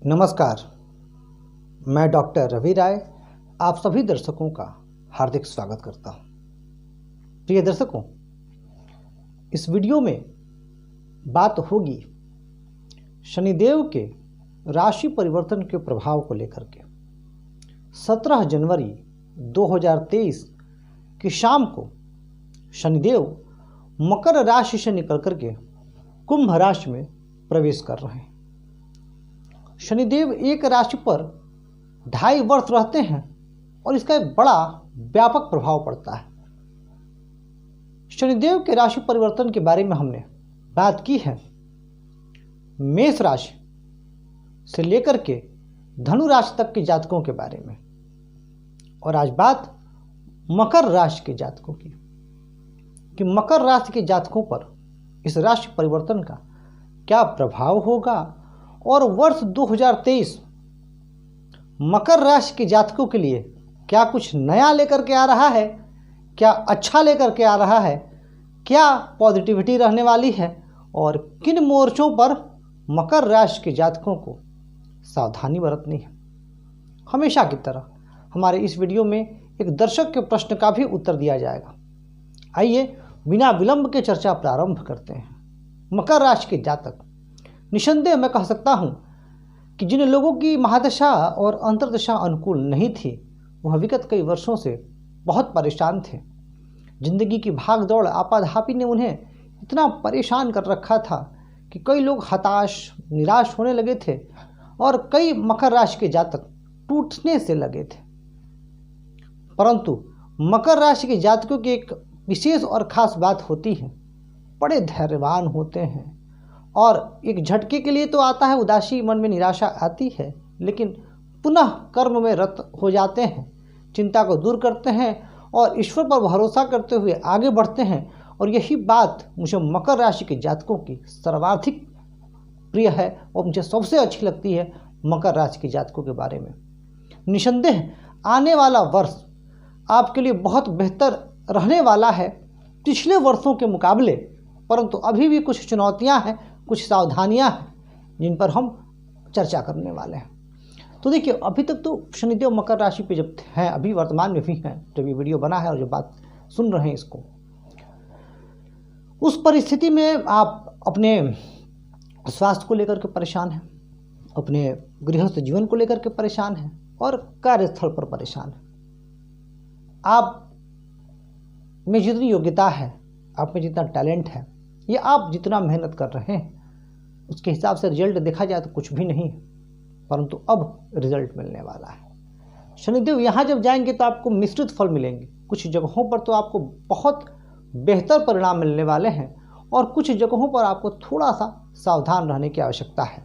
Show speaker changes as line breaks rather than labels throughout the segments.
नमस्कार, मैं डॉक्टर रवि राय आप सभी दर्शकों का हार्दिक स्वागत करता हूं। प्रिय दर्शकों, इस वीडियो में बात होगी शनिदेव के राशि परिवर्तन के प्रभाव को लेकर के। 17 जनवरी 2023 की शाम को शनिदेव मकर राशि से निकल करके कुंभ राशि में प्रवेश कर रहे हैं। शनिदेव एक राशि पर 2.5 वर्ष रहते हैं और इसका एक बड़ा व्यापक प्रभाव पड़ता है। शनिदेव के राशि परिवर्तन के बारे में हमने बात की है मेष राशि से लेकर के धनु राशि तक के जातकों के बारे में, और आज बात मकर राशि के जातकों की कि मकर राशि के जातकों पर इस राशि परिवर्तन का क्या प्रभाव होगा और वर्ष 2023 मकर राशि के जातकों के लिए क्या कुछ नया लेकर के आ रहा है, क्या अच्छा लेकर के आ रहा है, क्या पॉजिटिविटी रहने वाली है और किन मोर्चों पर मकर राशि के जातकों को सावधानी बरतनी है। हमेशा की तरह हमारे इस वीडियो में एक दर्शक के प्रश्न का भी उत्तर दिया जाएगा। आइए बिना विलंब के चर्चा प्रारंभ करते हैं। मकर राशि के जातक, निसंदेह मैं कह सकता हूं कि जिन लोगों की महादशा और अंतर्दशा अनुकूल नहीं थी वह विगत कई वर्षों से बहुत परेशान थे। जिंदगी की भाग दौड़ आपाधापी ने उन्हें इतना परेशान कर रखा था कि कई लोग हताश निराश होने लगे थे और कई मकर राशि के जातक टूटने से लगे थे। परंतु मकर राशि के जातकों की एक विशेष और खास बात होती है, बड़े धैर्यवान होते हैं और एक झटके के लिए तो आता है, उदासी मन में निराशा आती है, लेकिन पुनः कर्म में रत हो जाते हैं, चिंता को दूर करते हैं और ईश्वर पर भरोसा करते हुए आगे बढ़ते हैं। और यही बात मुझे मकर राशि के जातकों की सर्वाधिक प्रिय है और मुझे सबसे अच्छी लगती है मकर राशि के जातकों के बारे में। निसंदेह आने वाला वर्ष आपके लिए बहुत बेहतर रहने वाला है पिछले वर्षों के मुकाबले, परंतु अभी भी कुछ चुनौतियां हैं, कुछ सावधानियां हैं जिन पर हम चर्चा करने वाले हैं। तो देखिए, अभी तक तो शनिदेव मकर राशि पे जब हैं, अभी वर्तमान में भी हैं, जब ये वीडियो बना है और जो बात सुन रहे हैं इसको, उस परिस्थिति में आप अपने स्वास्थ्य को लेकर के परेशान हैं, अपने गृहस्थ जीवन को लेकर के परेशान हैं और कार्यस्थल पर परेशान हैं। आप में जितनी योग्यता है, आप में जितना टैलेंट है, ये आप जितना मेहनत कर रहे हैं उसके हिसाब से रिजल्ट देखा जाए तो कुछ भी नहीं है, परंतु अब रिजल्ट मिलने वाला है। शनिदेव यहाँ जब जाएंगे तो आपको मिश्रित फल मिलेंगे। कुछ जगहों पर तो आपको बहुत बेहतर परिणाम मिलने वाले हैं और कुछ जगहों पर आपको थोड़ा सा सावधान रहने की आवश्यकता है।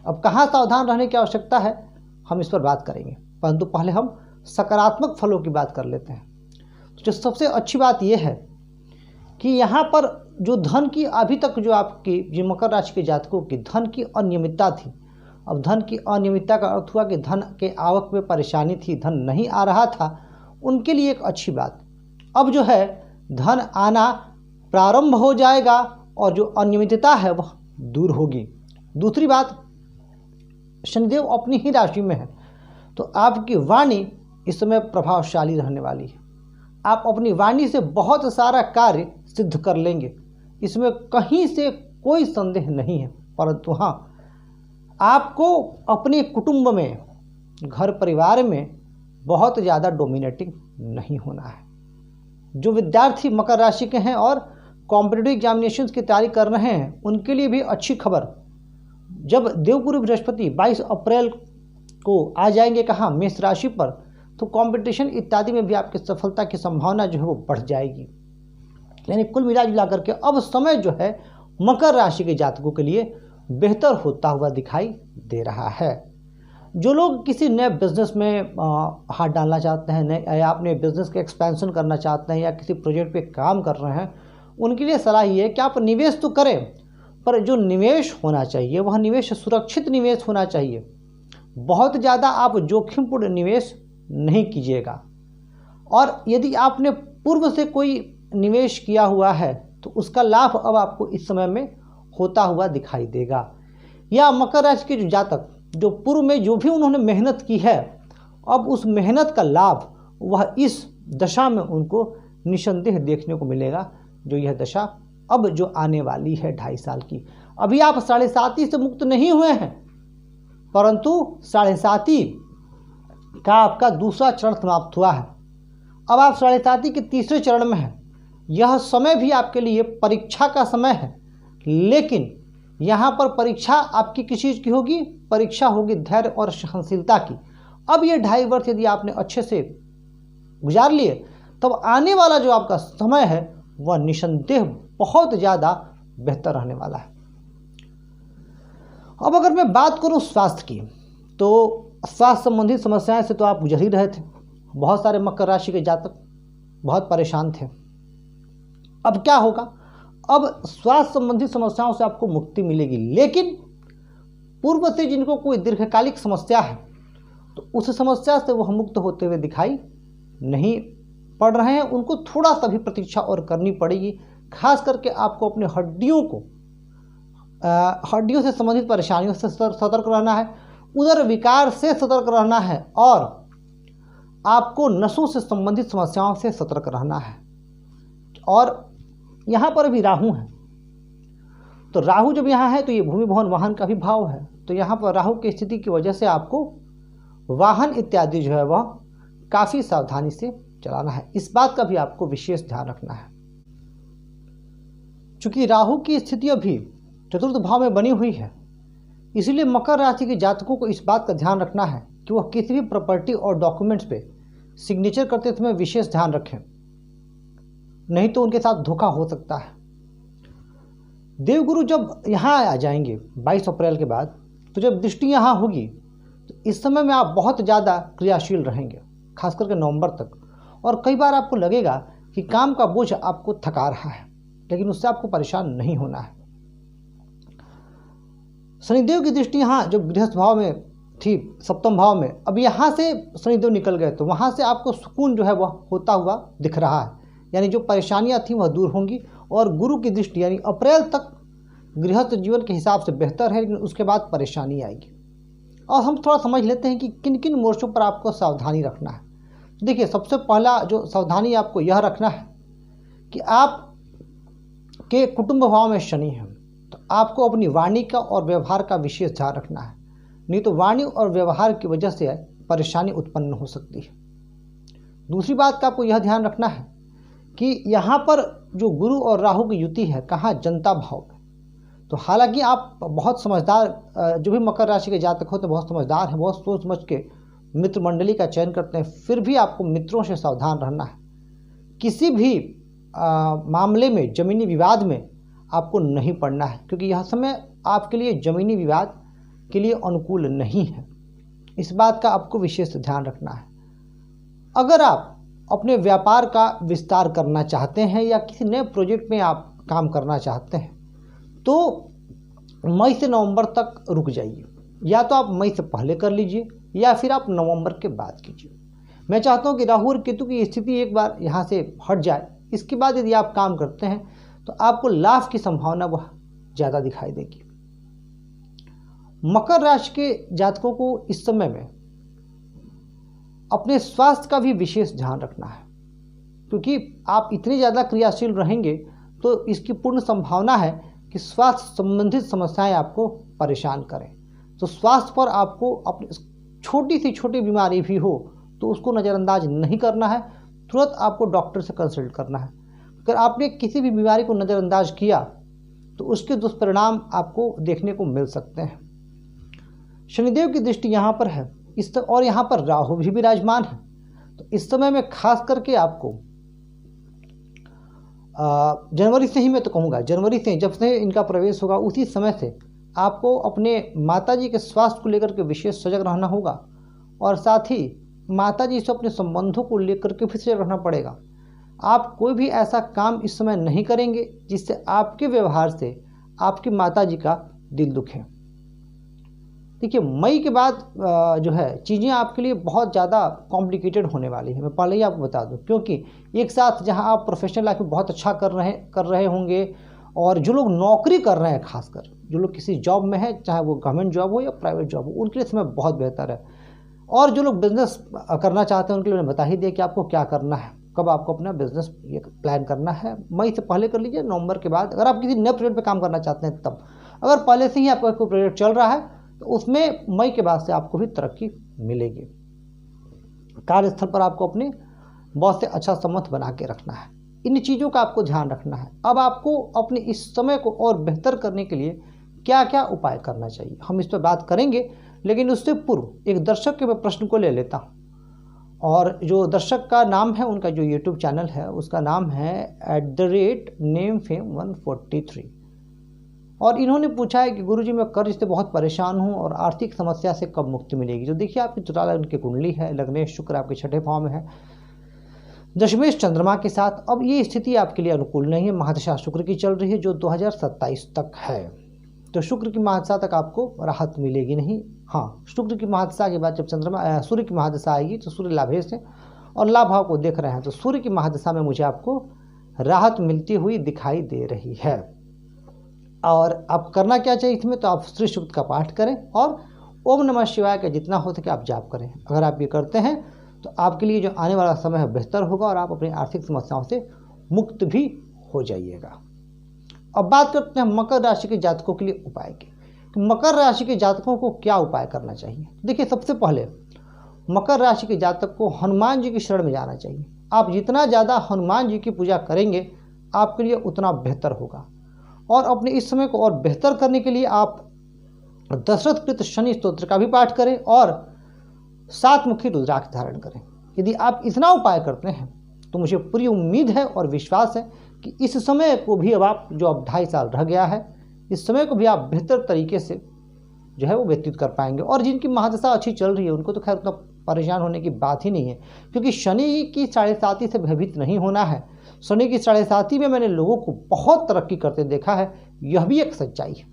अब कहाँ सावधान रहने की आवश्यकता है हम इस पर बात करेंगे, परंतु पहले हम सकारात्मक फलों की बात कर लेते हैं। तो जो सबसे अच्छी बात यह है कि यहाँ पर जो धन की अभी तक जो आपकी जो मकर राशि के जातकों की धन की अनियमितता थी, अब धन की अनियमितता का अर्थ हुआ कि धन के आवक में परेशानी थी, धन नहीं आ रहा था, उनके लिए एक अच्छी बात, अब जो है धन आना प्रारंभ हो जाएगा और जो अनियमितता है वह दूर होगी। दूसरी बात, शनिदेव अपनी ही राशि में है तो आपकी वाणी इस समय प्रभावशाली रहने वाली है। आप अपनी वाणी से बहुत सारा कार्य सिद्ध कर लेंगे, इसमें कहीं से कोई संदेह नहीं है। परंतु हाँ, आपको अपने कुटुंब में, घर परिवार में बहुत ज़्यादा डोमिनेटिंग नहीं होना है। जो विद्यार्थी मकर राशि के हैं और कॉम्पिटिटिव एग्जामिनेशंस की तैयारी कर रहे हैं उनके लिए भी अच्छी खबर, जब देवगुरु बृहस्पति 22 अप्रैल को आ जाएंगे कहाँ, मेष राशि पर, तो कंपटीशन इत्यादि में भी आपकी सफलता की संभावना जो है वो बढ़ जाएगी। यानी कुल मिला जुला करके अब समय जो है मकर राशि के जातकों के लिए बेहतर होता हुआ दिखाई दे रहा है। जो लोग किसी नए बिजनेस में हाथ डालना चाहते हैं, या अपने बिजनेस के एक्सपेंशन करना चाहते हैं या किसी प्रोजेक्ट पे काम कर रहे हैं, उनके लिए सलाह ये है कि आप निवेश तो करें, पर जो निवेश होना चाहिए वह निवेश सुरक्षित निवेश होना चाहिए। बहुत ज़्यादा आप जोखिमपूर्ण निवेश नहीं कीजिएगा। और यदि आपने पूर्व से कोई निवेश किया हुआ है तो उसका लाभ अब आपको इस समय में होता हुआ दिखाई देगा। या मकर राशि के जो जातक जो पूर्व में जो भी उन्होंने मेहनत की है, अब उस मेहनत का लाभ वह इस दशा में उनको निसंदेह देखने को मिलेगा। जो यह दशा अब जो आने वाली है 2.5 साल की, अभी आप 7.5 से मुक्त नहीं हुए हैं, परंतु 7.5 का आपका दूसरा चरण समाप्त हुआ है। अब आप 7.5 के तीसरे चरण में हैं। यह समय भी आपके लिए परीक्षा का समय है, लेकिन यहाँ पर परीक्षा आपकी किस चीज़ की होगी? परीक्षा होगी धैर्य और सहनशीलता की। अब ये 2.5 वर्ष यदि आपने अच्छे से गुजार लिए, तब आने वाला जो आपका समय है वह निसंदेह बहुत ज़्यादा बेहतर रहने वाला है। अब अगर मैं बात करूं स्वास्थ्य की, तो स्वास्थ्य संबंधी समस्याएं से तो आप गुजर ही रहे थे। बहुत सारे मकर राशि के जातक बहुत परेशान थे। अब क्या होगा? अब स्वास्थ्य संबंधी समस्याओं से आपको मुक्ति मिलेगी, लेकिन पूर्व से जिनको कोई दीर्घकालिक समस्या है, तो उस समस्या से वह मुक्त होते हुए दिखाई नहीं पड़ रहे हैं। उनको थोड़ा सा भी प्रतीक्षा और करनी पड़ेगी। खास करके आपको अपने हड्डियों से संबंधित परेशानियों से सतर्क रहना है, उदर विकार से सतर्क रहना है, और आपको नसों से संबंधित समस्याओं से सतर्क रहना है। और यहाँ पर भी राहु है, तो राहु जब यहाँ है तो ये भूमि भवन वाहन का भी भाव है। तो यहाँ पर राहु की स्थिति की वजह से आपको वाहन इत्यादि जो है वह काफ़ी सावधानी से चलाना है। इस बात का भी आपको विशेष ध्यान रखना है। चूंकि राहु की स्थिति अभी चतुर्थ भाव में बनी हुई है, इसलिए मकर राशि के जातकों को इस बात का ध्यान रखना है कि वह किसी भी प्रॉपर्टी और डॉक्यूमेंट्स पे सिग्नेचर करते समय विशेष ध्यान रखें, नहीं तो उनके साथ धोखा हो सकता है। देवगुरु जब यहाँ आ जाएंगे 22 अप्रैल के बाद, तो जब दृष्टि यहाँ होगी तो इस समय में आप बहुत ज़्यादा क्रियाशील रहेंगे, खास करके नवंबर तक। और कई बार आपको लगेगा कि काम का बोझ आपको थका रहा है, लेकिन उससे आपको परेशान नहीं होना है। शनिदेव की दृष्टि यहाँ जब गृहस्थ भाव में थी, सप्तम भाव में, अब यहाँ से शनिदेव निकल गए, तो वहाँ से आपको सुकून जो है वह होता हुआ दिख रहा है। यानी जो परेशानियाँ थी वह दूर होंगी। और गुरु की दृष्टि यानी अप्रैल तक गृहस्थ जीवन के हिसाब से बेहतर है, लेकिन उसके बाद परेशानी आएगी। और हम थोड़ा समझ लेते हैं कि किन किन मोर्चों पर आपको सावधानी रखना है। देखिए, सबसे पहला जो सावधानी आपको यह रखना है कि आप के कुटुंब भाव में शनि है, तो आपको अपनी वाणी का और व्यवहार का विशेष ध्यान रखना है, नहीं तो वाणी और व्यवहार की वजह से परेशानी उत्पन्न हो सकती है। दूसरी बात का आपको यह ध्यान रखना है कि यहाँ पर जो गुरु और राहु की युति है, कहाँ? जनता भाव में। तो हालांकि आप बहुत समझदार, जो भी मकर राशि के जातक होते हैं बहुत समझदार हैं, बहुत सोच समझ के मित्र मंडली का चयन करते हैं, फिर भी आपको मित्रों से सावधान रहना है। किसी भी मामले में, जमीनी विवाद में आपको नहीं पड़ना है, क्योंकि यह समय आपके लिए जमीनी विवाद के लिए अनुकूल नहीं है। इस बात का आपको विशेष ध्यान रखना है। अगर आप अपने व्यापार का विस्तार करना चाहते हैं या किसी नए प्रोजेक्ट में आप काम करना चाहते हैं, तो मई से नवंबर तक रुक जाइए, या तो आप मई से पहले कर लीजिए या फिर आप नवंबर के बाद कीजिए। मैं चाहता हूं कि राहु और केतु की स्थिति एक बार यहाँ से हट जाए, इसके बाद यदि आप काम करते हैं तो आपको लाभ की संभावना वह ज़्यादा दिखाई देगी। मकर राशि के जातकों को इस समय में अपने स्वास्थ्य का भी विशेष ध्यान रखना है, क्योंकि आप इतने ज़्यादा क्रियाशील रहेंगे तो इसकी पूर्ण संभावना है कि स्वास्थ्य संबंधित समस्याएं आपको परेशान करें। तो स्वास्थ्य पर आपको अपनी छोटी सी छोटी बीमारी भी हो तो उसको नज़रअंदाज नहीं करना है, तुरंत आपको डॉक्टर से कंसल्ट करना है। अगर आपने किसी भी बीमारी को नज़रअंदाज किया तो उसके दुष्परिणाम आपको देखने को मिल सकते हैं। शनिदेव की दृष्टि यहाँ पर है, और यहाँ पर राहु भी विराजमान है। तो इस समय में खास करके आपको जनवरी से ही, मैं तो कहूँगा जनवरी से, जब से इनका प्रवेश होगा उसी समय से आपको अपने माताजी के स्वास्थ्य को लेकर के विशेष सजग रहना होगा, और साथ ही माताजी से अपने संबंधों को लेकर के भी सजग रहना पड़ेगा। आप कोई भी ऐसा काम इस समय नहीं करेंगे जिससे आपके व्यवहार से आपकी माताजी का दिल दुखे। देखिए, मई के बाद जो है चीज़ें आपके लिए बहुत ज़्यादा कॉम्प्लिकेटेड होने वाली है, मैं पहले ही आपको बता दूं, क्योंकि एक साथ जहां आप प्रोफेशनल लाइफ में बहुत अच्छा कर रहे होंगे और जो लोग नौकरी कर रहे हैं, खासकर जो लोग किसी जॉब में है, चाहे वो गवर्नमेंट जॉब हो या प्राइवेट जॉब हो, उनके लिए समय बहुत बेहतर है। और जो लोग बिजनेस करना चाहते हैं उनके लिए मैंने बता ही दिया कि आपको क्या करना है, कब आपको अपना बिजनेस ये प्लान करना है। मई से पहले कर लीजिए, नवंबर के बाद अगर आप किसी नए प्रोजेक्ट पे काम करना चाहते हैं तब। अगर पहले से ही आपका कोई प्रोजेक्ट चल रहा है तो उसमें मई के बाद से आपको भी तरक्की मिलेगी। कार्यस्थल पर आपको अपने बॉस से अच्छा संबंध बना के रखना है। इन चीज़ों का आपको ध्यान रखना है। अब आपको अपने इस समय को और बेहतर करने के लिए क्या क्या उपाय करना चाहिए, हम इस पर बात करेंगे। लेकिन उससे पूर्व एक दर्शक के मैं प्रश्न को ले लेता हूँ, और जो दर्शक का नाम है, उनका जो यूट्यूब चैनल है उसका नाम है @NameFame143, और इन्होंने पूछा है कि गुरुजी मैं कर्ज से बहुत परेशान हूँ और आर्थिक समस्या से कब मुक्ति मिलेगी। जो देखिए आपकी चुटाला उनकी कुंडली है, लग्नेश शुक्र आपके छठे भाव में है, दशमेश चंद्रमा के साथ। अब ये स्थिति आपके लिए अनुकूल नहीं है, महादशा शुक्र की चल रही है जो 2027 तक है। तो शुक्र की महादशा तक आपको राहत मिलेगी नहीं। हाँ, शुक्र की महादशा के बाद जब चंद्रमा सूर्य की महादशा आएगी तो सूर्य लाभेश है और लाभ भाव को देख रहे हैं, तो सूर्य की महादशा में मुझे आपको राहत मिलती हुई दिखाई दे रही है। और आप करना क्या चाहिए इसमें, तो आप श्री सूक्त का पाठ करें और ओम नमः शिवाय का जितना हो सके आप जाप करें। अगर आप ये करते हैं तो आपके लिए जो आने वाला समय है बेहतर होगा और आप अपनी आर्थिक समस्याओं से मुक्त भी हो जाइएगा। अब बात करते हैं मकर राशि के जातकों के लिए उपाय की, कि मकर राशि के जातकों को क्या उपाय करना चाहिए। देखिए, सबसे पहले मकर राशि के जातक को हनुमान जी की शरण में जाना चाहिए। आप जितना ज़्यादा हनुमान जी की पूजा करेंगे आपके लिए उतना बेहतर होगा। और अपने इस समय को और बेहतर करने के लिए आप दशरथ कृत शनि स्तोत्र का भी पाठ करें और 7 मुखी रुद्राक्ष धारण करें। यदि आप इतना उपाय करते हैं तो मुझे पूरी उम्मीद है और विश्वास है कि इस समय को भी अब आप जो अब 2.5 साल रह गया है, इस समय को भी आप बेहतर तरीके से जो है वो व्यतीत कर पाएंगे। और जिनकी महादशा अच्छी चल रही है उनको तो खैर उतना परेशान होने की बात ही नहीं है, क्योंकि शनि की 7.5 से भयभीत नहीं होना है। शनि की 7.5 में मैंने लोगों को बहुत तरक्की करते देखा है, यह भी एक सच्चाई है।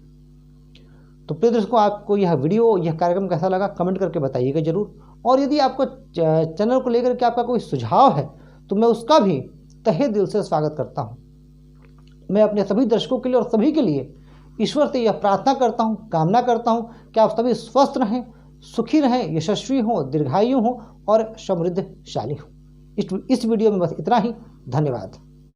तो प्रिय दर्शकों, आपको यह वीडियो, यह कार्यक्रम कैसा लगा कमेंट करके बताइएगा जरूर। और यदि आपको चैनल को लेकर के आपका कोई सुझाव है तो मैं उसका भी तहे दिल से स्वागत करता हूँ। मैं अपने सभी दर्शकों के लिए और सभी के लिए ईश्वर से यह प्रार्थना करता हूँ, कामना करता हूँ कि आप सभी स्वस्थ रहें, सुखी रहें, यशस्वी हों, दीर्घायु हों और समृद्धशाली हों। इस वीडियो में बस इतना ही। धन्यवाद।